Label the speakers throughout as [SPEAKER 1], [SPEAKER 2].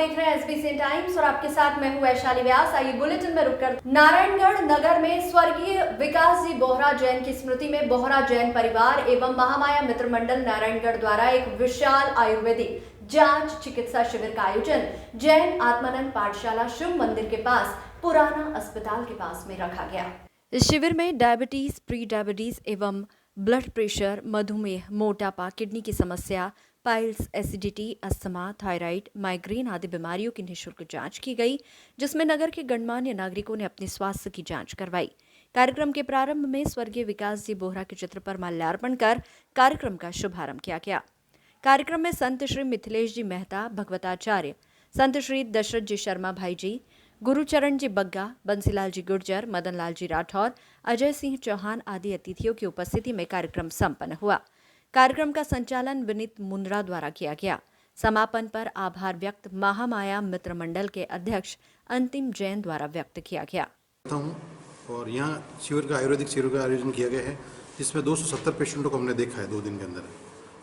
[SPEAKER 1] देख रहे हैं एसबीसी टाइम्स और आपके साथ मैं हूं वैशाली व्यास। आइए बुलेटिन में रुककर नारायणगढ़ नगर में स्वर्गीय विकास जी बोहरा जैन की स्मृति में बोहरा जैन परिवार एवं महामाया मित्र मंडल नारायणगढ़ द्वारा एक विशाल आयुर्वेदिक जांच चिकित्सा शिविर का आयोजन जैन आत्मानंद पाठशाला शिव मंदिर के पास पुराना अस्पताल के पास में रखा गया। इस शिविर में डायबिटीज, प्री डायबिटीज एवं ब्लड प्रेशर, मधुमेह, मोटापा, किडनी की समस्या, piles, acidity, asthma, thyroid, migraine आदि बीमारियों की निःशुल्क जांच की गई, जिसमें नगर के गणमान्य नागरिकों ने अपने स्वास्थ्य की जांच करवाई। कार्यक्रम के प्रारंभ में स्वर्गीय विकास जी बोहरा के चित्र पर माल्यार्पण कर कार्यक्रम का शुभारंभ किया गया। कार्यक्रम में संत श्री मिथिलेश जी मेहता, भगवताचार्य संत श्री दशरथ जी शर्मा भाई जी, गुरुचरण जी बग्गा, बंसीलाल जी गुर्जर, मदन लाल जी राठौर, अजय सिंह चौहान आदि अतिथियों की उपस्थिति में कार्यक्रम संपन्न हुआ। कार्यक्रम का संचालन विनीत मुंद्रा द्वारा किया गया। समापन पर आभार व्यक्त महामाया मित्र मंडल के अध्यक्ष अंतिम जैन द्वारा व्यक्त किया गया।
[SPEAKER 2] और यहाँ शिविर का आयुर्वेदिक शिविर का आयोजन किया गया है, जिसमें 270 पेशेंटों को हमने देखा है 2 दिन के अंदर।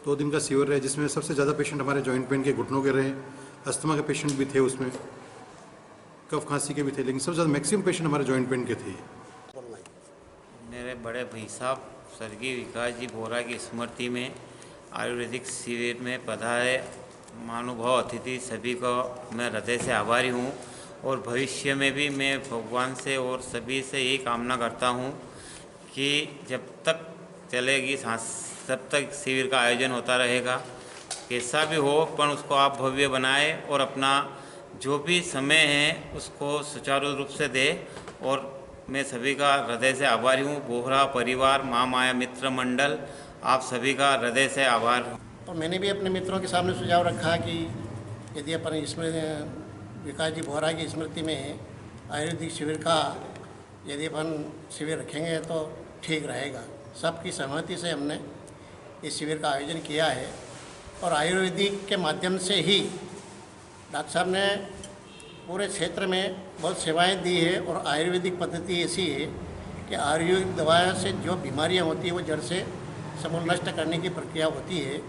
[SPEAKER 2] 2 दिन का शिविर है, जिसमें सबसे ज़्यादा पेशेंट हमारे जॉइंट पेन के, घुटनों के रहे, अस्थमा के पेशेंट भी थे, उसमें कफ खांसी के भी थे, लेकिन सबसे ज़्यादा मैक्सिमम पेशेंट हमारे जॉइंट पेन के थे।
[SPEAKER 3] मेरे बड़े भाई साहब स्वर्गीय विकास जी बोहरा की स्मृति में आयुर्वेदिक शिविर में पधारे महानुभाव अतिथि सभी को मैं हृदय से आभारी हूँ। और भविष्य में भी मैं भगवान से और सभी से यही कामना करता हूँ कि जब तक चलेगी सांस तब तक शिविर का आयोजन होता रहेगा। कैसा भी हो पर उसको आप भव्य बनाए और अपना जो भी समय है उसको सुचारू रूप से दे। और मैं सभी का हृदय से आभारी हूँ। बोहरा परिवार, महामाया मित्र मंडल, आप सभी का हृदय से आभार।
[SPEAKER 4] तो मैंने भी अपने मित्रों के सामने सुझाव रखा कि यदि अपन इसमें विकास जी बोहरा की स्मृति में आयुर्वेदिक शिविर का यदि अपन शिविर रखेंगे तो ठीक रहेगा। सबकी सहमति से हमने इस शिविर का आयोजन किया है और आयुर्वेदिक के माध्यम से ही डॉक्टर साहब ने पूरे क्षेत्र में बहुत सेवाएं दी है। और आयुर्वेदिक पद्धति ऐसी है कि आयुर्वेदिक दवाओं से जो बीमारियां होती है वो जड़ से समूल नष्ट करने की प्रक्रिया होती है।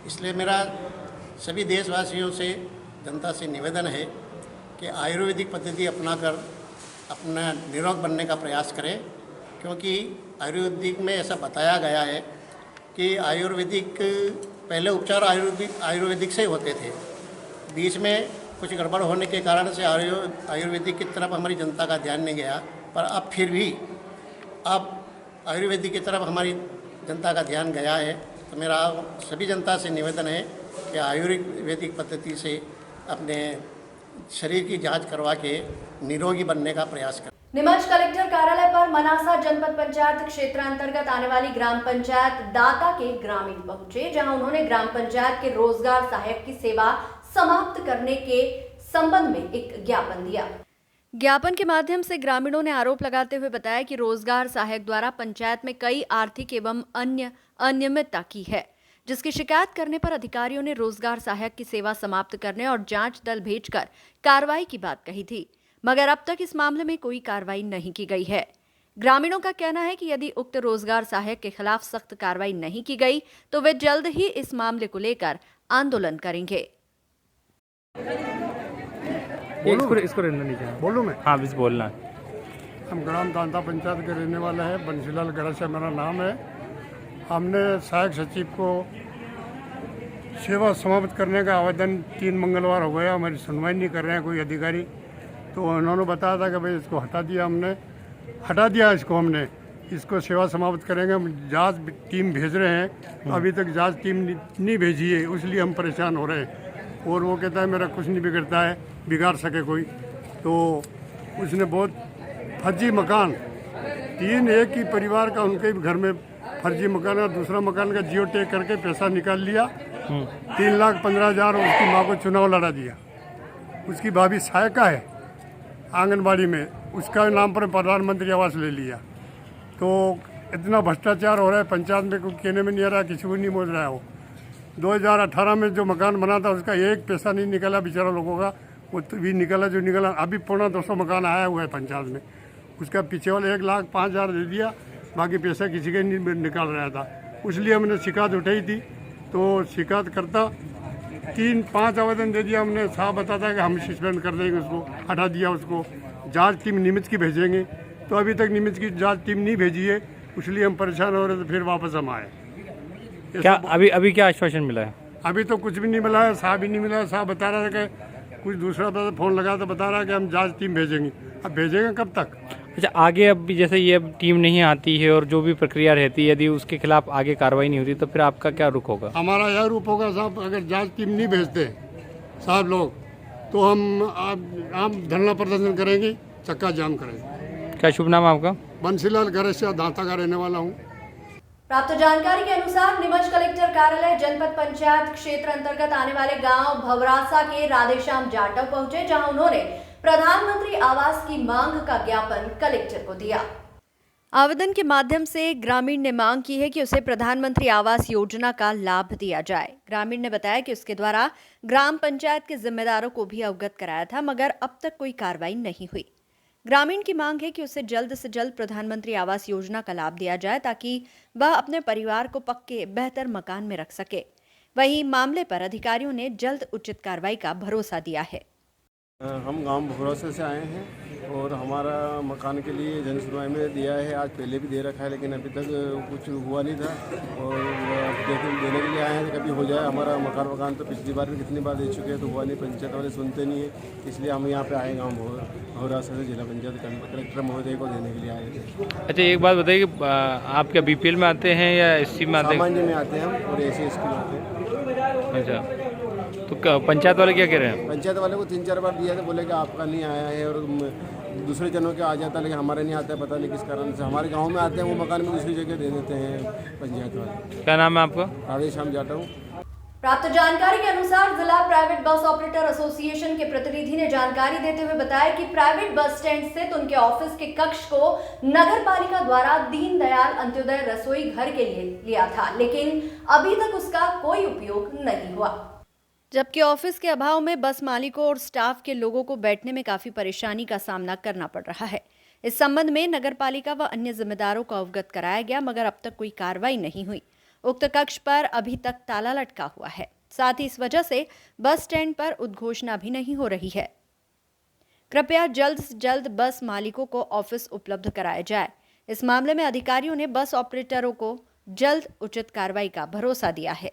[SPEAKER 4] इसलिए मेरा सभी देशवासियों से, जनता से निवेदन है कि आयुर्वेदिक पद्धति अपनाकर अपना निरोग बनने का प्रयास करें, क्योंकि आयुर्वेदिक में ऐसा बताया गया है कि आयुर्वेदिक पहले उपचार आयुर्वेदिक से होते थे। बीच में कुछ गड़बड़ होने के कारण से आयुर्वेदिक की तरफ हमारी जनता का ध्यान नहीं गया, पर अब फिर भी अब आयुर्वेदिक की तरफ हमारी जनता का ध्यान गया है। तो मेरा सभी जनता से निवेदन है कि आयुर्वेदिक पद्धति से अपने शरीर की जांच करवा के निरोगी बनने का प्रयास करें।
[SPEAKER 1] नीमच कलेक्टर कार्यालय पर मनासा जनपद पंचायत क्षेत्र अंतर्गत आने वाली ग्राम पंचायत दाता के ग्रामीण पहुंचे, जहां उन्होंने ग्राम पंचायत के रोजगार सहायक की सेवा समाप्त करने के संबंध में एक ज्ञापन दिया। ज्ञापन के माध्यम से ग्रामीणों ने आरोप लगाते हुए बताया कि रोजगार सहायक द्वारा पंचायत में कई आर्थिक एवं अन्य अनियमितता की है, जिसकी शिकायत करने पर अधिकारियों ने रोजगार सहायक की सेवा समाप्त करने और जांच दल भेजकर कार्रवाई की बात कही थी, मगर अब तक इस मामले में कोई कार्रवाई नहीं की गई है। ग्रामीणों का कहना है कि यदि उक्त रोजगार सहायक के खिलाफ सख्त कार्रवाई नहीं की गई तो वे जल्द ही इस मामले को लेकर आंदोलन करेंगे।
[SPEAKER 5] इसको रहना नहीं चाहिए।
[SPEAKER 4] बोलूँ मैं?
[SPEAKER 5] हाँ, बस बोलना।
[SPEAKER 4] हम ग्राम दाता पंचायत के रहने वाले हैं। बंसीलाल गड़ाचा मेरा नाम है। हमने सहायक सचिव को सेवा समाप्त करने का आवेदन 3 मंगलवार हो गया, हमारी सुनवाई नहीं कर रहे हैं कोई अधिकारी। तो उन्होंने बताया था कि भाई इसको हटा दिया, हमने हटा दिया इसको सेवा समाप्त करेंगे। हम जांच टीम भेज रहे हैं, अभी तक जांच टीम नहीं भेजी है, इसलिए हम परेशान हो रहे हैं। और वो कहता है मेरा कुछ नहीं बिगड़ता है, बिगाड़ सके कोई। तो उसने बहुत फर्जी मकान, 3 एक ही परिवार का उनके घर में फर्जी मकान है, दूसरा मकान का जियो टैग करके पैसा निकाल लिया। 3,15,000 उसकी माँ को चुनाव लड़ा दिया। उसकी भाभी सहायिका है आंगनबाड़ी में, उसका नाम पर प्रधानमंत्री आवास ले लिया। तो इतना भ्रष्टाचार हो रहा है पंचायत में, कोई कहने में नहीं आ रहा, किसी को नहीं बोल रहा है। वो 2018 में जो मकान बना था उसका एक पैसा नहीं निकला बेचारा लोगों का, वो भी निकला जो निकला। अभी 250 मकान आया हुआ है पंचायत में, उसका पीछे वाले 1,05,000 दे दिया, बाकी पैसा किसी का नहीं निकाल रहा था। इसलिए हमने शिकायत उठाई थी। तो शिकायत करता
[SPEAKER 6] 3-5 आवेदन दे दिया हमने, साहब बताता है कि हम सस्पेंड कर देंगे उसको, हटा दिया उसको, जांच टीम निमित्त की भेजेंगे, तो अभी तक निमित्त की जांच टीम नहीं भेजी है, इसलिए हम परेशान हो रहे, तो फिर वापस हम आए।
[SPEAKER 5] क्या अभी क्या आश्वासन मिला है?
[SPEAKER 6] अभी तो कुछ भी नहीं मिला है, साहब ही नहीं मिला है। साहब बता रहा था कि कुछ दूसरा फ़ोन लगा तो बता रहा है कि हम जांच टीम भेजेंगे, अब भेजेंगे कब तक?
[SPEAKER 5] अच्छा, आगे अब भी जैसे ये टीम नहीं आती है और जो भी प्रक्रिया रहती है, यदि उसके खिलाफ आगे कार्रवाई नहीं होती तो फिर आपका क्या रुख होगा?
[SPEAKER 6] हमारा यह रूप होगा साहब, अगर जांच टीम नहीं भेजते साहब लोग, तो हम धरना प्रदर्शन करेंगे, चक्का जाम करेंगे।
[SPEAKER 5] क्या शुभ नाम है आपका?
[SPEAKER 6] बंसीलाल घरेसिया, दांता का रहने वाला हूँ।
[SPEAKER 1] प्राप्त जानकारी के अनुसार नीमच कलेक्टर कार्यालय जनपद पंचायत क्षेत्र अंतर्गत आने वाले गांव भवरासा के राधेश्याम जाटव पहुंचे, जहां उन्होंने प्रधानमंत्री आवास की मांग का ज्ञापन कलेक्टर को दिया। आवेदन के माध्यम से ग्रामीण ने मांग की है कि उसे प्रधानमंत्री आवास योजना का लाभ दिया जाए। ग्रामीण ने बताया कि उसके द्वारा ग्राम पंचायत के जिम्मेदारों को भी अवगत कराया था, मगर अब तक कोई कार्रवाई नहीं हुई। ग्रामीण की मांग है कि उसे जल्द से जल्द प्रधानमंत्री आवास योजना का लाभ दिया जाए, ताकि वह अपने परिवार को पक्के बेहतर मकान में रख सके। वहीं मामले पर अधिकारियों ने जल्द उचित कार्रवाई का भरोसा दिया है।
[SPEAKER 7] हम गांव भरोसे से आए हैं और हमारा मकान के लिए जन सुनवाई में दिया है, आज पहले भी दे रखा है, लेकिन अभी तक कुछ हुआ नहीं था और देने के लिए आए हैं, कभी हो जाए हमारा मकान। तो पिछली बार भी कितनी बार दे चुके हैं तो हुआ नहीं, पंचायत वाले सुनते नहीं है, इसलिए हम यहाँ पे आए गाँव भरोसे से जिला पंचायत कलेक्टर महोदय को देने के लिए आए थे।
[SPEAKER 5] अच्छा, एक बात बताइए कि आप क्या BPL में आते हैं या SC में आते हैं?
[SPEAKER 7] सामान्य में आते हैं हम और SC में आते हैं।
[SPEAKER 5] अच्छा, तो पंचायत वाले क्या कह रहे हैं?
[SPEAKER 7] पंचायत वाले को 3-4 बार दिया था, बोले कि आपका नहीं आया है, और दूसरे जनों के आ जाता है, लेकिन हमारे नहीं आता है, पता नहीं किस कारण से। हमारे गांव में आते हैं, वो मकान में दूसरी जगह दे देते हैं पंचायत वाले।
[SPEAKER 5] क्या नाम है आपका?
[SPEAKER 7] राधेश्याम जाटव।
[SPEAKER 1] प्राप्त जानकारी के अनुसार जिला प्राइवेट बस ऑपरेटर एसोसिएशन के प्रतिनिधि ने जानकारी देते हुए बताया कि प्राइवेट बस स्टैंड स्थित उनके ऑफिस के कक्ष को नगर पालिका द्वारा दीनदयाल अंत्योदय रसोई घर के लिए लिया था, लेकिन अभी तक उसका कोई उपयोग नहीं हुआ, जबकि ऑफिस के अभाव में बस मालिकों और स्टाफ के लोगों को बैठने में काफी परेशानी का सामना करना पड़ रहा है। इस संबंध में नगरपालिका व अन्य जिम्मेदारों को अवगत कराया गया, मगर अब तक कोई कार्रवाई नहीं हुई। उक्त कक्ष पर अभी तक ताला लटका हुआ है, साथ ही इस वजह से बस स्टैंड पर उद्घोषणा भी नहीं हो रही है। कृपया जल्द से जल्द बस मालिकों को ऑफिस उपलब्ध कराया जाए। इस मामले में अधिकारियों ने बस ऑपरेटरों को जल्द उचित कार्रवाई का भरोसा दिया है।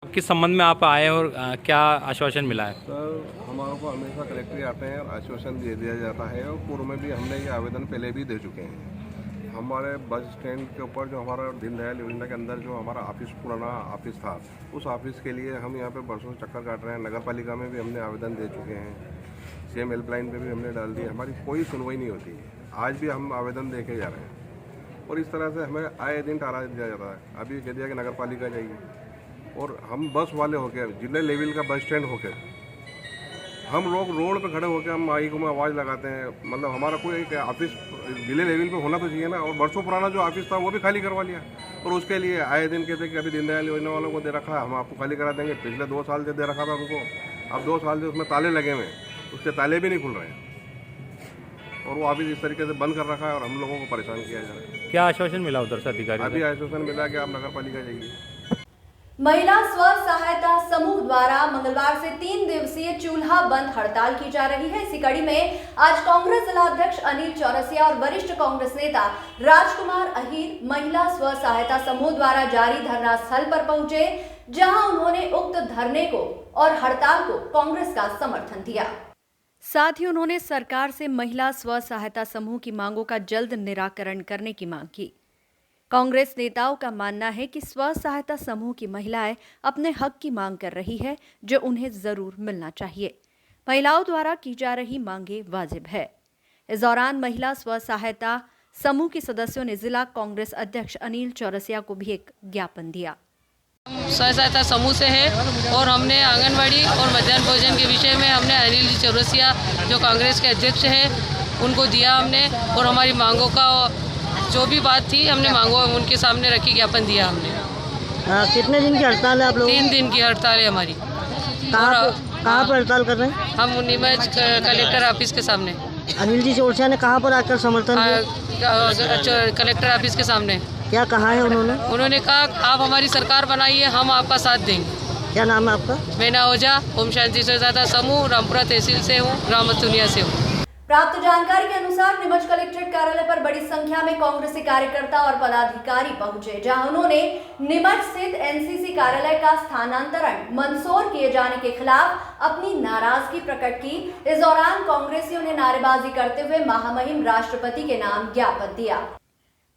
[SPEAKER 5] किस संबंध में आप आए और क्या आश्वासन मिला है?
[SPEAKER 8] सर, हमारे को हमेशा कलेक्टर आते हैं और आश्वासन दे दिया जाता है, और पूर्व में भी हमने ये आवेदन पहले भी दे चुके हैं। हमारे बस स्टैंड के ऊपर जो हमारा दीनदयाल योजना के अंदर जो हमारा ऑफिस, पुराना ऑफिस था, उस ऑफिस के लिए हम यहाँ पे बरसों से चक्कर काट रहे हैं। नगर पालिका में भी हमने आवेदन दे चुके हैं, CM हेल्पलाइन पे भी हमने डाल दिया, हमारी कोई सुनवाई नहीं होती है। आज भी हम आवेदन दे के जा रहे हैं और इस तरह से हमें आए दिन टाला दिया जाता है। अभी कह दिया कि नगर पालिका जाइए, और हम बस वाले होकर, जिले लेवल का बस स्टैंड होकर, हम लोग रोड पे खड़े होकर हम माइक में आवाज़ लगाते हैं। मतलब हमारा कोई एक ऑफिस जिले लेवल पे होना तो चाहिए ना, और बरसों पुराना जो ऑफिस था वो भी खाली करवा लिया, और उसके लिए आए दिन कहते कि अभी दीनदयाल योजना वालों को दे रखा है, हम आपको खाली करा देंगे। पिछले 2 साल से दे रखा था उनको, अब 2 साल से उसमें ताले लगे हुए हैं, उसके ताले भी नहीं खुल रहे हैं, और वो ऑफिस इस तरीके से बंद कर रखा है और हम लोगों को परेशान किया जा रहा है।
[SPEAKER 5] क्या आश्वासन मिला उधर से अधिकारी?
[SPEAKER 8] अभी आश्वासन मिला कि आप नगर पालिका जाइए।
[SPEAKER 1] महिला स्व सहायता समूह द्वारा मंगलवार से 3 दिवसीय चूल्हा बंद हड़ताल की जा रही है। इसी कड़ी में आज कांग्रेस जिला अध्यक्ष अनिल चौरसिया और वरिष्ठ कांग्रेस नेता राजकुमार अहीर महिला स्व सहायता समूह द्वारा जारी धरना स्थल पर पहुंचे, जहां उन्होंने उक्त धरने को और हड़ताल को कांग्रेस का समर्थन दिया। साथ ही उन्होंने सरकार से महिला स्व सहायता समूह की मांगों का जल्द निराकरण करने की मांग की। कांग्रेस नेताओं का मानना है कि स्व सहायता समूह की महिलाएं अपने हक की मांग कर रही है, जो उन्हें जरूर मिलना चाहिए। महिलाओं द्वारा की जा रही मांगे वाजिब है। इस दौरान महिला स्व सहायता समूह के सदस्यों ने जिला कांग्रेस अध्यक्ष अनिल चौरसिया को भी एक ज्ञापन दिया।
[SPEAKER 9] स्व सहायता समूह से है और हमने आंगनवाड़ी और मध्याह्न भोजन के विषय में हमने अनिल जी चौरसिया जो कांग्रेस के अध्यक्ष हैं उनको दिया हमने, और हमारी मांगों का जो भी बात थी हमने मांगो उनके सामने रखी, ज्ञापन दिया हमने।
[SPEAKER 10] कितने दिन की हड़ताल है आप लोग?
[SPEAKER 9] 3 दिन की हड़ताल है हमारी।
[SPEAKER 10] कहाँ पर हड़ताल कर रहे हैं?
[SPEAKER 9] हम नीमच कलेक्टर ऑफिस के सामने।
[SPEAKER 10] अनिल जी चौरसिया ने कहाँ पर आकर समर्थन
[SPEAKER 9] दिया? कलेक्टर ऑफिस के सामने।
[SPEAKER 10] क्या कहा है उन्होंने?
[SPEAKER 9] उन्होंने कहा आप हमारी सरकार बनाइए, हम आपका साथ देंगे।
[SPEAKER 10] क्या नाम है आपका?
[SPEAKER 9] मैना ओझा, ओम शांति स्वदाता समूह, रामपुरा तहसील से हूँ, ग्राम मथुनिया से हूँ।
[SPEAKER 1] प्राप्त जानकारी के अनुसार नीमच कलेक्ट्रेट कार्यालय पर बड़ी संख्या में कांग्रेसी कार्यकर्ता और पदाधिकारी पहुंचे, जहां उन्होंने नीमच स्थित एनसीसी कार्यालय का स्थानांतरण मंदसौर किए जाने के खिलाफ अपनी नाराजगी प्रकट की। इस दौरान कांग्रेसियों ने नारेबाजी करते हुए महामहिम राष्ट्रपति के नाम ज्ञापन दिया।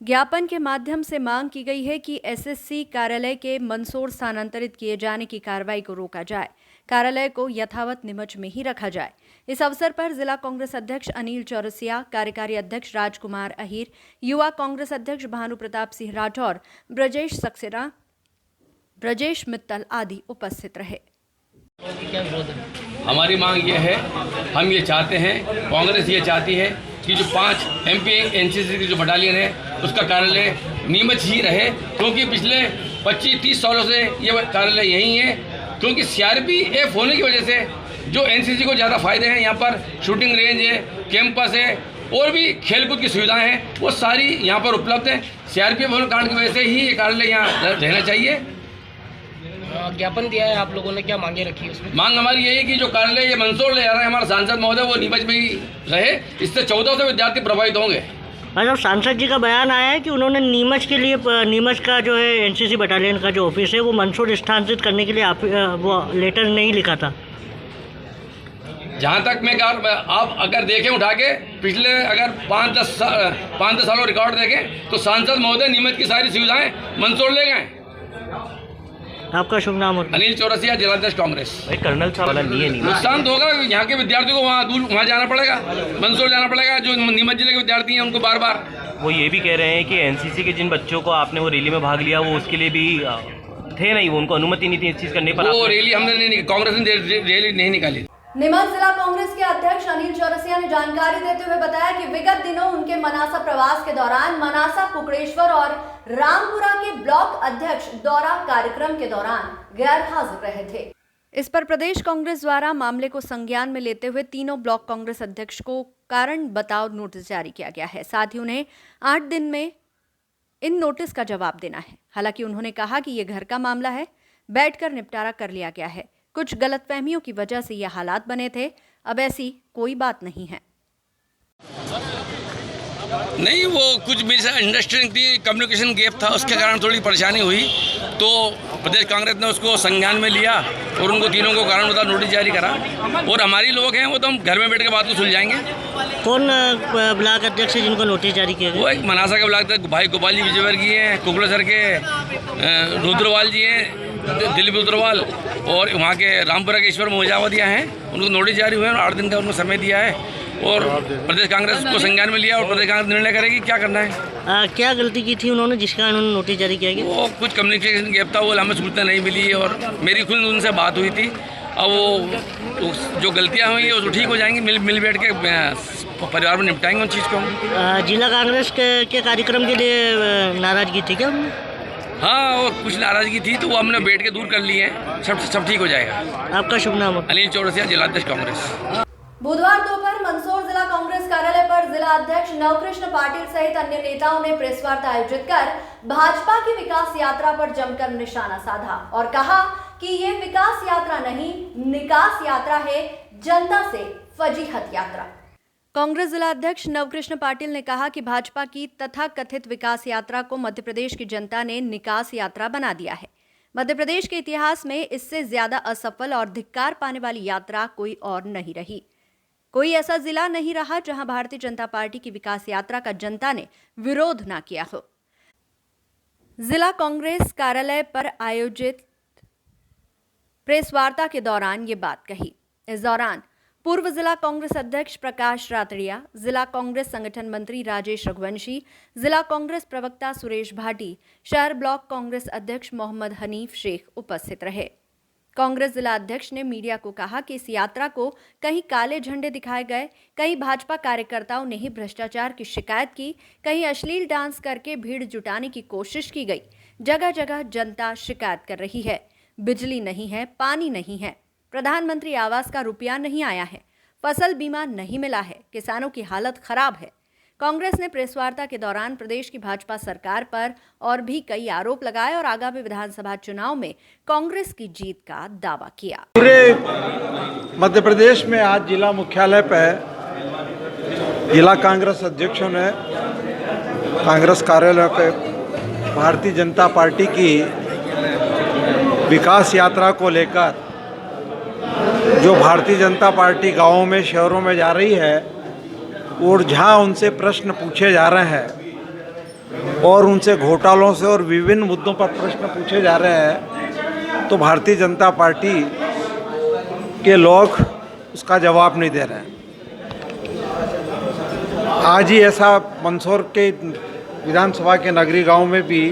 [SPEAKER 1] ज्ञापन के माध्यम से मांग की गई है कि एसएससी कार्यालय के मंदसौर स्थानांतरित किए जाने की कार्रवाई को रोका जाए, कार्यालय को यथावत नीमच में ही रखा जाए। इस अवसर पर जिला कांग्रेस अध्यक्ष अनिल चौरसिया, कार्यकारी अध्यक्ष राजकुमार अहिर, युवा कांग्रेस अध्यक्ष भानु प्रताप सिंह राठौर, ब्रजेश सक्सेना, ब्रजेश मित्तल आदि उपस्थित रहे।
[SPEAKER 11] हमारी मांग ये है, हम ये चाहते हैं, कांग्रेस ये चाहती है कि जो 5 MP एनसीसी की जो बटालियन है उसका कार्यालय नीमच ही रहे, क्योंकि पिछले 25-30 सालों से ये कार्यालय यही है। क्योंकि CRPF होने की वजह से जो एनसीसी को ज़्यादा फायदे हैं, यहाँ पर शूटिंग रेंज है, कैंपस है और भी खेलकूद की सुविधाएं हैं, वो सारी यहाँ पर उपलब्ध हैं। CRPF होने कारण की वजह से ही ये कार्यालय यहाँ रहना चाहिए।
[SPEAKER 12] ज्ञापन दिया है आप लोगों ने, क्या मांगे रखी है उसमें?
[SPEAKER 11] मांग हमारी यही है कि जो कार्यालय ये मंदसौर ले जा रहा है हमारा सांसद महोदय, वो नीमच में ही रहे। इससे 1400 विद्यार्थी प्रभावित होंगे।
[SPEAKER 10] मतलब सांसद जी का बयान आया है कि उन्होंने नीमच के लिए, नीमच का जो है एनसीसी बटालियन का जो ऑफिस है वो मंदसौर स्थानांतरित करने के लिए वो लेटर नहीं लिखा था।
[SPEAKER 11] जहाँ तक मैं आप अगर देखें उठा के पिछले अगर 5-10 सालों रिकॉर्ड देखें तो सांसद महोदय नीमच की सारी सुविधाएं मंदसौर ले गए।
[SPEAKER 10] आपका शुभ नाम?
[SPEAKER 11] अनिल चौरसिया, जिलाध्यक्ष कांग्रेस।
[SPEAKER 12] कर्नल साहब वाला नहीं है
[SPEAKER 11] नुकसान तो होगा, यहाँ के विद्यार्थियों को वहाँ जाना पड़ेगा, मंदसौर जाना पड़ेगा। जो नीमच जिले के विद्यार्थी हैं उनको बार बार
[SPEAKER 12] वो ये भी कह रहे हैं कि एनसीसी के जिन बच्चों को आपने वो रैली में भाग लिया, वो उसके लिए भी थे नहीं, वो उनको अनुमति नहीं थी इस चीज़ करने पर।
[SPEAKER 11] वो रैली हमने नहीं, कांग्रेस ने रैली नहीं निकाली।
[SPEAKER 1] नीमच जिला कांग्रेस के अध्यक्ष अनिल चौरसिया ने जानकारी देते हुए बताया कि विगत दिनों उनके मनासा प्रवास के दौरान मनासा, कुकड़ेश्वर और रामपुरा के ब्लॉक अध्यक्ष दौरा कार्यक्रम के दौरान गैर हाजिर रहे थे। इस पर प्रदेश कांग्रेस द्वारा मामले को संज्ञान में लेते हुए तीनों ब्लॉक कांग्रेस अध्यक्ष को कारण बताओ नोटिस जारी किया गया है। साथ ही उन्हें 8 दिन में इन नोटिस का जवाब देना है। हालांकि उन्होंने कहा कि ये घर का मामला है, बैठकर निपटारा कर लिया गया है। कुछ गलतफहमियों की वजह से ये हालात बने थे, अब ऐसी कोई बात नहीं है।
[SPEAKER 11] नहीं, वो कुछ अंडरस्टैंडिंग थी, कम्युनिकेशन गैप था, उसके कारण थोड़ी परेशानी हुई, तो प्रदेश कांग्रेस ने उसको संज्ञान में लिया और उनको तीनों को कारण बताओ नोटिस जारी करा। और हमारी लोग हैं वो तो हम घर में बैठ के बात को सुलझाएंगे।
[SPEAKER 10] कौन ब्लॉक अध्यक्ष है जिनको नोटिस जारी किया गया?
[SPEAKER 11] वो एक मनासा के ब्लॉक अध्यक्ष भाई गोपाल जी विजयवर्गीय हैं, कुकड़ेसर के रुद्रवाल जी हैं, दिलीप रुद्रवाल, और वहाँ के रामपुरा के ईश्वर मोजावतिया हैं। उनको नोटिस जारी हुए और 8 दिन का उनको समय दिया है और प्रदेश कांग्रेस को संज्ञान में लिया और प्रदेश कांग्रेस निर्णय करेगी क्या करना है।
[SPEAKER 10] क्या गलती की थी उन्होंने जिसका उन्होंने नोटिस जारी किया गया?
[SPEAKER 11] वो कुछ कम्युनिकेशन गैप था, वो हमें सूचना नहीं मिली और मेरी खुद उनसे बात हुई थी। अब वो जो गलतियाँ हुई वो ठीक हो जाएंगी, मिल बैठ के परिवार में निपटाएंगे उन चीज़ को।
[SPEAKER 10] जिला कांग्रेस के कार्यक्रम के लिए नाराजगी थी क्या उनमें?
[SPEAKER 11] हाँ, वो कुछ नाराजगी थी तो वो हमने बैठ के दूर कर ली है, सब ठीक हो जाएगा।
[SPEAKER 10] आपका शुभ नाम?
[SPEAKER 11] अनिल चौरसिया, जिलाध्यक्ष कांग्रेस।
[SPEAKER 1] बुधवार दोपहर मंदसौर जिला कांग्रेस कार्यालय पर जिला अध्यक्ष नवकृष्ण पाटिल सहित अन्य नेताओं ने प्रेस वार्ता आयोजित कर भाजपा की विकास यात्रा पर जमकर निशाना साधा और कहा कि ये विकास यात्रा नहीं, निकास यात्रा है, जनता से फजीहत यात्रा। कांग्रेस जिला अध्यक्ष नवकृष्ण पाटिल ने कहा कि भाजपा की तथाकथित विकास यात्रा को मध्य प्रदेश की जनता ने निकास यात्रा बना दिया है। मध्य प्रदेश के इतिहास में इससे ज्यादा असफल और धिक्कार पाने वाली यात्रा कोई और नहीं रही। कोई ऐसा जिला नहीं रहा जहां भारतीय जनता पार्टी की विकास यात्रा का जनता ने विरोध ना किया हो। जिला कांग्रेस कार्यालय पर आयोजित प्रेस वार्ता के दौरान ये बात कही। इस दौरान पूर्व जिला कांग्रेस अध्यक्ष प्रकाश रातड़िया, जिला कांग्रेस संगठन मंत्री राजेश रघुवंशी, जिला कांग्रेस प्रवक्ता सुरेश भाटी, शहर ब्लॉक कांग्रेस अध्यक्ष मोहम्मद हनीफ शेख उपस्थित रहे। कांग्रेस जिला अध्यक्ष ने मीडिया को कहा कि इस यात्रा को कहीं काले झंडे दिखाए गए, कहीं भाजपा कार्यकर्ताओं ने ही भ्रष्टाचार की शिकायत की, कहीं अश्लील डांस करके भीड़ जुटाने की कोशिश की गई। जगह जगह जनता शिकायत कर रही है, बिजली नहीं है, पानी नहीं है, प्रधानमंत्री आवास का रुपया नहीं आया है, फसल बीमा नहीं मिला है, किसानों की हालत खराब है। कांग्रेस ने प्रेस वार्ता के दौरान प्रदेश की भाजपा सरकार पर और भी कई आरोप लगाए और आगामी विधानसभा चुनाव में कांग्रेस की जीत का दावा किया।
[SPEAKER 13] पूरे मध्य प्रदेश में आज जिला मुख्यालय पर जिला कांग्रेस अध्यक्षों ने कांग्रेस कार्यालय पे भारतीय जनता पार्टी की विकास यात्रा को लेकर जो भारतीय जनता पार्टी गांवों में शहरों में जा रही है और जहां उनसे प्रश्न पूछे जा रहे हैं और उनसे घोटालों से और विभिन्न मुद्दों पर प्रश्न पूछे जा रहे हैं, तो भारतीय जनता पार्टी के लोग उसका जवाब नहीं दे रहे हैं। आज ही ऐसा मंदसौर के विधानसभा के नगरी गांव में भी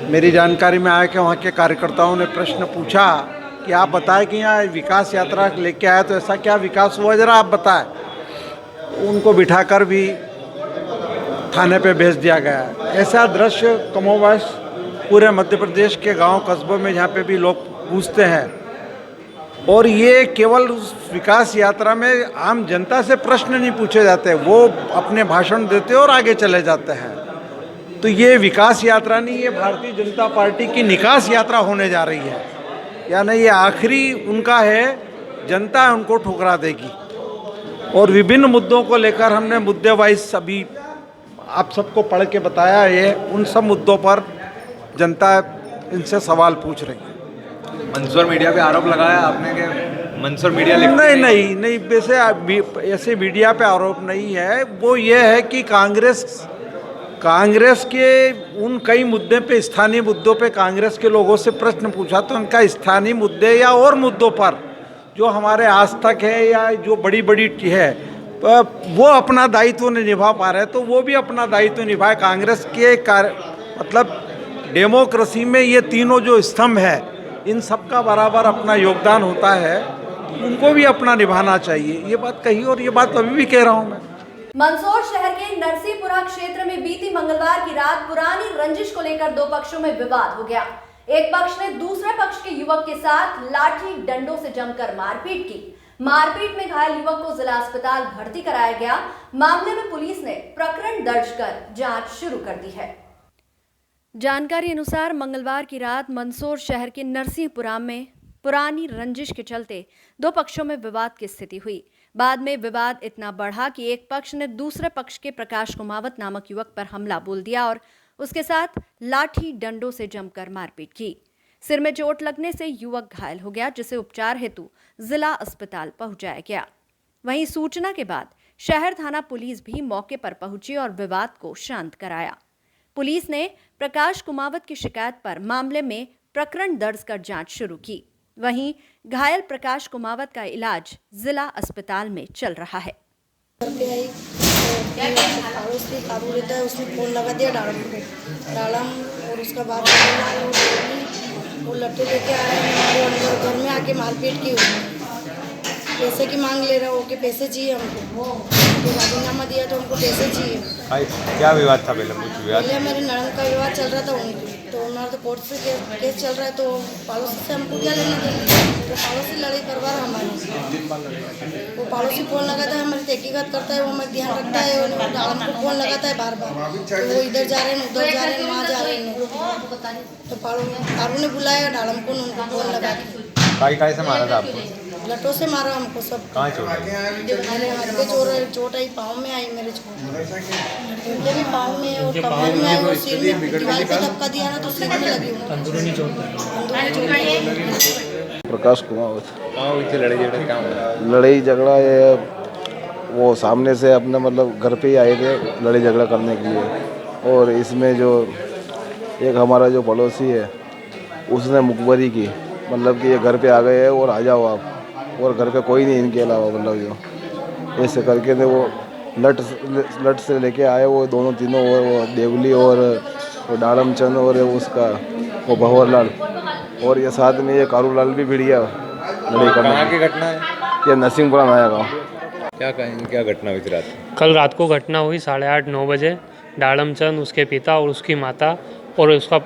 [SPEAKER 13] मेरी जानकारी में आया कि वहाँ के कार्यकर्ताओं ने प्रश्न पूछा कि आप बताएं कि यहाँ विकास यात्रा लेके आए तो ऐसा क्या विकास हुआ, जरा आप बताएं। उनको बिठाकर भी थाने पे भेज दिया गया। ऐसा दृश्य कमोबेश पूरे मध्य प्रदेश के गांव कस्बों में जहाँ पे भी लोग पूछते हैं, और ये केवल उस विकास यात्रा में आम जनता से प्रश्न नहीं पूछे जाते, वो अपने भाषण देते और आगे चले जाते हैं। तो ये विकास यात्रा नहीं, ये भारतीय जनता पार्टी की निकास यात्रा होने जा रही है, यानी ये आखिरी उनका है, जनता उनको ठुकरा देगी। और विभिन्न मुद्दों को लेकर हमने मुद्दे वाइज अभी आप सबको पढ़ के बताया है, उन सब मुद्दों पर जनता इनसे सवाल पूछ रही है।
[SPEAKER 14] मंदसौर मीडिया पे आरोप लगाया आपने कि मंदसौर मीडिया
[SPEAKER 13] नहीं, वैसे ऐसे मीडिया पे आरोप नहीं है। वो ये है कि कांग्रेस के उन कई मुद्दे पे, स्थानीय मुद्दों पे कांग्रेस के लोगों से प्रश्न पूछा तो उनका स्थानीय मुद्दे या और मुद्दों पर जो हमारे आज तक है या जो बड़ी बड़ी है वो अपना दायित्व नहीं निभा पा रहे, तो वो भी अपना दायित्व निभाए। कांग्रेस के मतलब डेमोक्रेसी में ये तीनों जो स्तंभ है, इन सब का बराबर अपना योगदान होता है, उनको भी अपना निभाना चाहिए। ये बात कही और ये बात अभी भी कह रहा हूँ मैं।
[SPEAKER 1] मंदसौर शहर के नरसिंहपुरा क्षेत्र में बीती मंगलवार की रात पुरानी रंजिश को लेकर दो पक्षों में विवाद हो गया। एक पक्ष ने दूसरे पक्ष के युवक के साथ लाठी डंडों से जमकर मारपीट की। मारपीट में घायल युवक को जिला अस्पताल भर्ती कराया गया। मामले में पुलिस ने प्रकरण दर्ज कर जांच शुरू कर दी है। जानकारी अनुसार मंगलवार की रात मंदसौर शहर के नरसिंहपुरा में पुरानी रंजिश के चलते दो पक्षों में विवाद की स्थिति हुई। बाद में विवाद इतना बढ़ा कि एक पक्ष ने दूसरे पक्ष के प्रकाश कुमावत नामक युवक पर हमला बोल दिया और उसके साथ लाठी डंडों से जमकर मारपीट की। सिर में चोट लगने से युवक घायल हो गया, जिसे उपचार हेतु जिला अस्पताल पहुंचाया गया। वहीं सूचना के बाद शहर थाना पुलिस भी मौके पर पहुंची और विवाद को शांत कराया। पुलिस ने प्रकाश कुमावत की शिकायत पर मामले में प्रकरण दर्ज कर जांच शुरू की। वहीं घायल प्रकाश कुमावत का इलाज जिला अस्पताल में चल रहा है।
[SPEAKER 15] उसने फोन लगा दिया डालम और उसका बाद वो लट्टे लेके आए, वो घर में आके मारपीट की। पैसे की मांग ले रहा हो कि पैसे चाहिए हमको, तो राजीनामा दिया तो हमको पैसे चाहिए।
[SPEAKER 14] क्या विवाद था पहले?
[SPEAKER 15] मेरे नड़न का विवाद चल रहा था उनकी, तो हमारा तो कोर्ट से केस चल रहा है, तो पड़ोसी से हमको क्या लेना देना, तो पड़ोसी लड़ाई करवा रहा हमारे। वो पड़ोसी फोन लगाता है, हमारी तहकीकात करता है, वो हमारे ध्यान रखता है, और हमको फोन लगाता है बार बार, तो वो इधर जा रहे हैं, उधर जा रहे हैं, वहाँ जा रहे हैं। तो कारू ने बुलाया डालम को, उनको फोन लगा के
[SPEAKER 14] काय से मारा था आपको?
[SPEAKER 15] लटों से मारा हमको सब।
[SPEAKER 14] कहाँ चोट आई?
[SPEAKER 15] मेरे हाथ पे चोट आई, पाँव में आई मेरे चोट, उनके भी पाँव में और कमर में आई, सिर में दीवार पे धक्का दिया ना तो सिर में लगी अंदरूनी चोट।
[SPEAKER 16] प्रकाश कुमावत।
[SPEAKER 14] कहाँ हुई थी लड़ाई झगड़ा? क्या हुआ?
[SPEAKER 16] लड़ाई झगड़ा ये वो सामने से अपने मतलब घर पे ही आए थे लड़ाई झगड़ा करने के लिए, और इसमें जो एक हमारा जो पड़ोसी है उसने मुखबरी की, मतलब कि ये घर पे आ गए हैं और आ जाओ आप, और घर पे कोई नहीं इनके अलावा, मतलब जो ऐसे करके ने वो लट से लेके आए वो दोनों तीनों, और वो देवली और वो डालम चंद और उसका वो भंवरलाल, और ये साथ में ये कारूलाल भी भिड़ गया लड़ाई करने।
[SPEAKER 14] कहाँ की घटना है?
[SPEAKER 16] ये नरसिंहपुरा नया गाँव।
[SPEAKER 14] क्या कहेंगे, क्या घटना हुई थी रात?
[SPEAKER 5] कल रात को घटना हुई 8:30-9 बजे। डालम चंद, उसके पिता और उसकी माता और उसका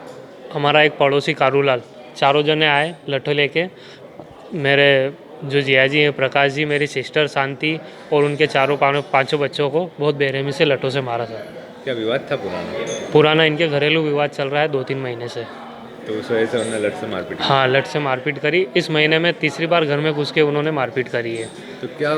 [SPEAKER 5] हमारा एक पड़ोसी कारूलाल, चारों जने आए लट्ठे लेके मेरे
[SPEAKER 17] जो जिया जी हैं प्रकाश जी, मेरी सिस्टर शांति और उनके पांचों बच्चों को बहुत बेरहमी से लठों से मारा था।
[SPEAKER 14] क्या विवाद था
[SPEAKER 17] पुराना इनके घरेलू विवाद चल रहा है 2-3 महीने से।
[SPEAKER 14] तो उस वजह से उन्होंने लट से मारपीट की?
[SPEAKER 17] हाँ, लठ से मारपीट करी। इस महीने में तीसरी बार घर में घुस के उन्होंने मारपीट करी है।
[SPEAKER 14] तो क्या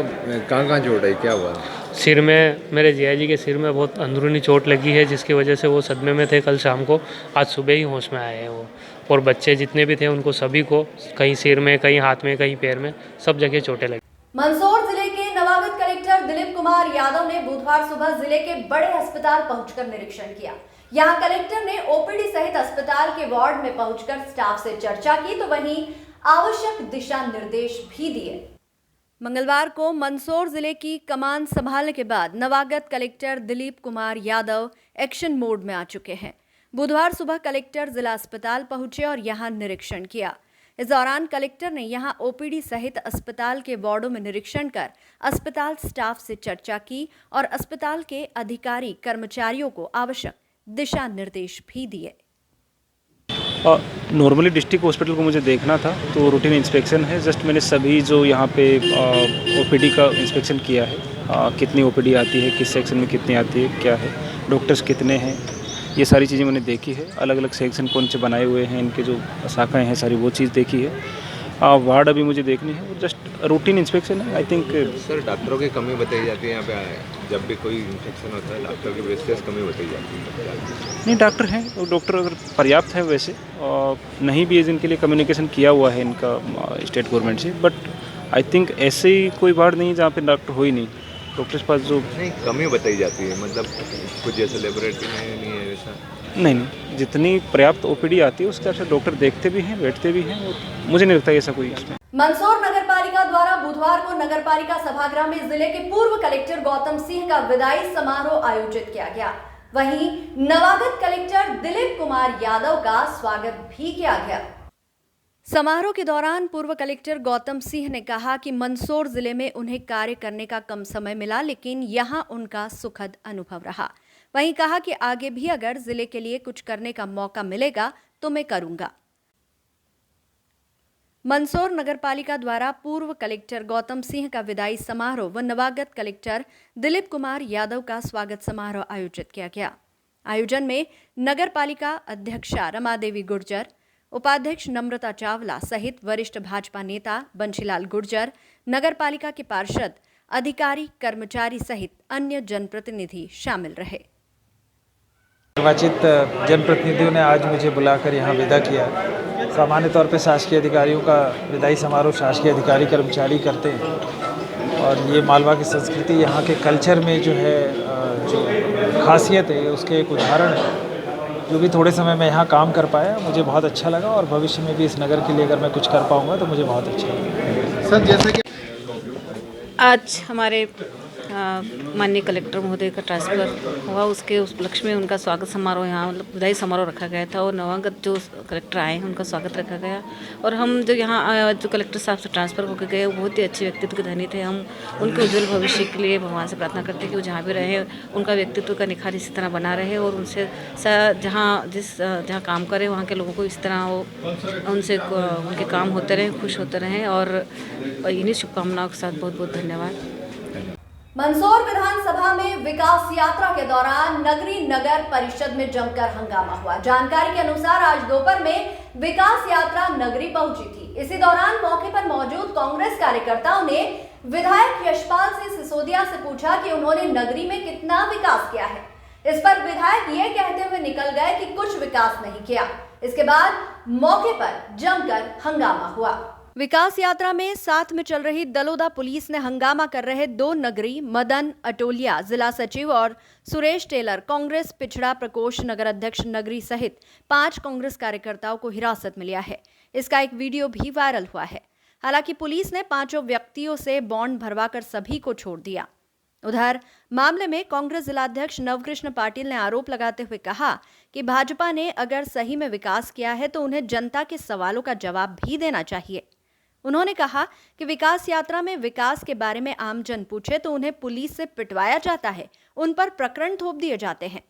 [SPEAKER 14] कहाँ चोट आई, क्या हुआ?
[SPEAKER 17] सिर में, मेरे जिया जी के सिर में बहुत अंदरूनी चोट लगी है, जिसकी वजह से वो सदमे में थे कल शाम को। आज सुबह ही होश में आए हैं वो। और बच्चे जितने भी थे उनको सभी को कहीं सिर में, कहीं हाथ में, कहीं पैर में, सब जगह चोटें लगी।
[SPEAKER 1] मंदसौर जिले के नवागत कलेक्टर दिलीप कुमार यादव ने बुधवार सुबह जिले के बड़े अस्पताल पहुंचकर निरीक्षण किया। यहां कलेक्टर ने ओपीडी सहित अस्पताल के वार्ड में पहुंचकर स्टाफ से चर्चा की, तो वहीं आवश्यक दिशा निर्देश भी दिए। मंगलवार को मंदसौर जिले की कमान संभालने के बाद नवागत collector Dilip Kumar Yadav action mode में आ चुके हैं। बुधवार सुबह कलेक्टर जिला अस्पताल पहुंचे और यहां निरीक्षण किया। इस दौरान कलेक्टर ने यहां ओपीडी सहित अस्पताल के वार्डों में निरीक्षण कर अस्पताल स्टाफ से चर्चा की और अस्पताल के अधिकारी कर्मचारियों को आवश्यक दिशा निर्देश भी दिए।
[SPEAKER 18] नॉर्मली डिस्ट्रिक्ट हॉस्पिटल को मुझे देखना था, तो रूटीन इंस्पेक्शन है। जस्ट मैंने सभी जो यहाँ पे ओपीडी का इंस्पेक्शन किया है, कितनी ओपीडी आती है, किस सेक्शन में कितनी आती है, क्या है, डॉक्टर्स कितने हैं, ये सारी चीज़ें मैंने देखी है। अलग अलग सेक्शन कौन से बनाए हुए हैं, इनके जो शाखाएँ हैं सारी वो चीज़ देखी है। वार्ड अभी मुझे देखनी है, वो जस्ट रूटीन इंस्पेक्शन है। आई थिंक
[SPEAKER 14] सर डॉक्टरों की कमी बताई जाती है यहाँ पे, जब भी कोई इन्फेक्शन होता है डॉक्टर की वेस्टेज कमी बताई जाती है।
[SPEAKER 18] नहीं, डॉक्टर हैं, डॉक्टर अगर पर्याप्त है वैसे, नहीं भी इनके लिए कम्युनिकेशन किया हुआ है इनका स्टेट गवर्नमेंट से, बट आई थिंक ऐसे ही कोई वार्ड नहीं जहाँ पे डॉक्टर हो ही नहीं। डॉक्टर्स पास जो
[SPEAKER 14] नहीं कमी बताई जाती है, मतलब कुछ जैसे लेबोरेटरी में नहीं है वैसा?
[SPEAKER 18] नहीं, जितनी पर्याप्त ओपीडी आती है उसके साथ डॉक्टर देखते भी हैं, बैठते भी हैं, और मुझे नहीं लगता ऐसा कोई इसमें।
[SPEAKER 1] मंदसौर नगरपालिका द्वारा बुधवार को नगरपालिका सभागृह में जिले के पूर्व कलेक्टर गौतम सिंह का विदाई समारोह आयोजित किया गया। वहीं नवागत कलेक्टर दिलीप कुमार यादव का स्वागत भी किया गया। समारोह के दौरान पूर्व कलेक्टर गौतम सिंह ने कहा कि मंदसौर जिले में उन्हें कार्य करने का कम समय मिला, लेकिन यहां उनका सुखद अनुभव रहा। वहीं कहा कि आगे भी अगर जिले के लिए कुछ करने का मौका मिलेगा तो मैं करूंगा। मंदसौर नगरपालिका द्वारा पूर्व कलेक्टर गौतम सिंह का विदाई समारोह व नवागत कलेक्टर दिलीप कुमार यादव का स्वागत समारोह आयोजित किया गया। आयोजन में नगरपालिका अध्यक्षा रमादेवी गुर्जर, उपाध्यक्ष नम्रता चावला सहित वरिष्ठ भाजपा नेता बंशीलाल गुर्जर, नगरपालिका के पार्षद, अधिकारी, कर्मचारी सहित अन्य जनप्रतिनिधि शामिल रहे।
[SPEAKER 19] निर्वाचित जनप्रतिनिधियों ने आज मुझे बुलाकर यहाँ विदा किया। सामान्य तौर पर शासकीय अधिकारियों का विदाई समारोह शासकीय अधिकारी कर्मचारी करते हैं, और ये मालवा की संस्कृति, यहाँ के कल्चर में जो है जो खासियत है उसके एक उदाहरण है। जो भी थोड़े समय में यहाँ काम कर पाया मुझे बहुत अच्छा लगा, और भविष्य में भी इस नगर के लिए अगर मैं कुछ कर पाऊँगा तो मुझे बहुत अच्छा लगेगा।
[SPEAKER 20] सर जैसे कि
[SPEAKER 9] आज हमारे माननीय कलेक्टर महोदय का ट्रांसफ़र हुआ, उसके उपलक्ष्य में उनका स्वागत समारोह यहाँ मतलब विदाई समारोह रखा गया था, और नवागत जो कलेक्टर आए हैं उनका स्वागत रखा गया। और हम जो यहाँ जो कलेक्टर साहब से ट्रांसफ़र होकर गए वो बहुत ही अच्छे व्यक्तित्व के धनी थे। हम उनके उज्जवल भविष्य के लिए भगवान से प्रार्थना करते हैं कि वो जहाँ भी रहे उनका व्यक्तित्व का निखार इसी तरह बना रहे, और उनसे जहाँ काम करे वहाँ के लोगों को इस तरह वो उनसे उनके काम होते रहें, खुश होते रहें, और इन्हीं शुभकामनाओं के साथ बहुत बहुत धन्यवाद।
[SPEAKER 1] मंदसौर विधानसभा में विकास यात्रा के दौरान नगरी नगर परिषद में जमकर हंगामा हुआ। जानकारी के अनुसार आज दोपहर में विकास यात्रा नगरी पहुंची थी। इसी दौरान मौके पर मौजूद कांग्रेस कार्यकर्ताओं ने विधायक यशपाल सिंह सिसोदिया से पूछा कि उन्होंने नगरी में कितना विकास किया है। इस पर विधायक ये कहते हुए निकल गए कि कुछ विकास नहीं किया। इसके बाद मौके पर जमकर हंगामा हुआ। विकास यात्रा में साथ में चल रही दलोदा पुलिस ने हंगामा कर रहे 2 नगरी मदन अटोलिया जिला सचिव और सुरेश टेलर कांग्रेस पिछड़ा प्रकोष्ठ नगर अध्यक्ष नगरी सहित 5 कांग्रेस कार्यकर्ताओं को हिरासत में लिया है। इसका एक वीडियो भी वायरल हुआ है। हालांकि पुलिस ने 5 व्यक्तियों से बॉन्ड भरवाकर सभी को छोड़ दिया। उधर मामले में कांग्रेस जिलाध्यक्ष नवकृष्ण पाटिल ने आरोप लगाते हुए कहा कि भाजपा ने अगर सही में विकास किया है तो उन्हें जनता के सवालों का जवाब भी देना चाहिए। उन्होंने कहा कि विकास यात्रा में विकास के बारे में आमजन पूछे तो उन्हें पुलिस से पिटवाया जाता है, उन पर प्रकरण थोप दिए जाते हैं।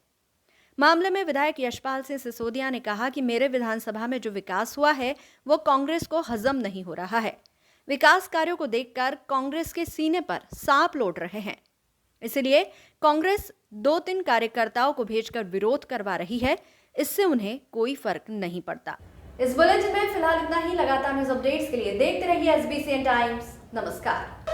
[SPEAKER 1] मामले में विधायक यशपाल सिंह सिसोदिया ने कहा कि मेरे विधानसभा में जो विकास हुआ है वो कांग्रेस को हजम नहीं हो रहा है। विकास कार्यों को देखकर कांग्रेस के सीने पर सांप लौट रहे हैं। इसलिए कांग्रेस 2-3 कार्यकर्ताओं को भेजकर विरोध करवा रही है। इससे उन्हें कोई फर्क नहीं पड़ता। इस बुलेटिन में फिलहाल इतना ही। लगातार न्यूज अपडेट्स के लिए देखते रहिए SBCN टाइम्स। नमस्कार।